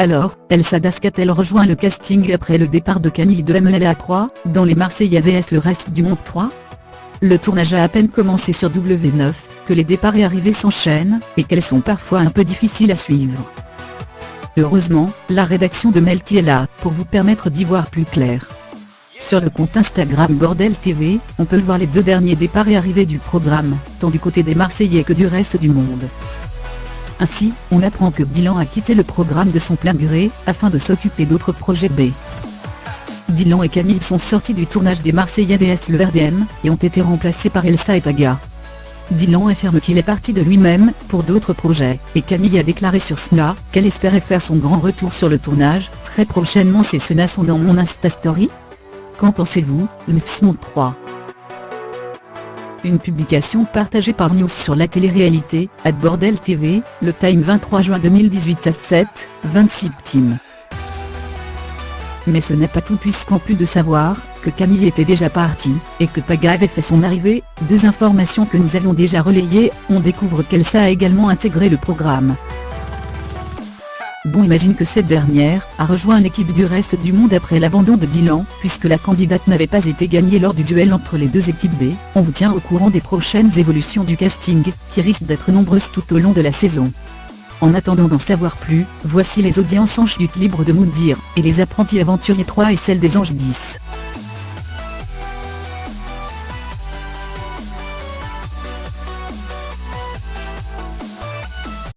Alors, Elsa Daskal rejoint le casting après le départ de Camille de MLA 3, dans Les Marseillais vs le reste du monde 3. Le tournage a à peine commencé sur W9, que les départs et arrivées s'enchaînent, et qu'elles sont parfois un peu difficiles à suivre. Heureusement, la rédaction de Melty est là, pour vous permettre d'y voir plus clair. Sur le compte Instagram Bordel TV, on peut voir les 2 derniers départs et arrivées du programme, tant du côté des Marseillais que du reste du monde. Ainsi, on apprend que Dylan a quitté le programme de son plein gré, afin de s'occuper d'autres projets B. Dylan et Camille sont sortis du tournage des Marseillais vs le RDM, et ont été remplacés par Elsa et Paga. Dylan affirme qu'il est parti de lui-même, pour d'autres projets, et Camille a déclaré sur Snap qu'elle espérait faire son grand retour sur le tournage, très prochainement. Ces scènes sont dans mon Insta Story. Qu'en pensez-vous, Monde 3? Une publication partagée par News sur la télé-réalité, @Bordel TV, le Time 23 juin 2018 à 7:26 p.m. Mais ce n'est pas tout, puisqu'en plus de savoir que Camille était déjà partie, et que Paga avait fait son arrivée, 2 informations que nous avions déjà relayées, on découvre qu'Elsa a également intégré le programme. Bon, imagine que cette dernière a rejoint l'équipe du reste du monde après l'abandon de Dylan, puisque la candidate n'avait pas été gagnée lors du duel entre les 2 équipes B. On vous tient au courant des prochaines évolutions du casting, qui risquent d'être nombreuses tout au long de la saison. En attendant d'en savoir plus, voici les audiences en chute libre de Moundir, et les apprentis aventuriers 3 et celle des Anges 10.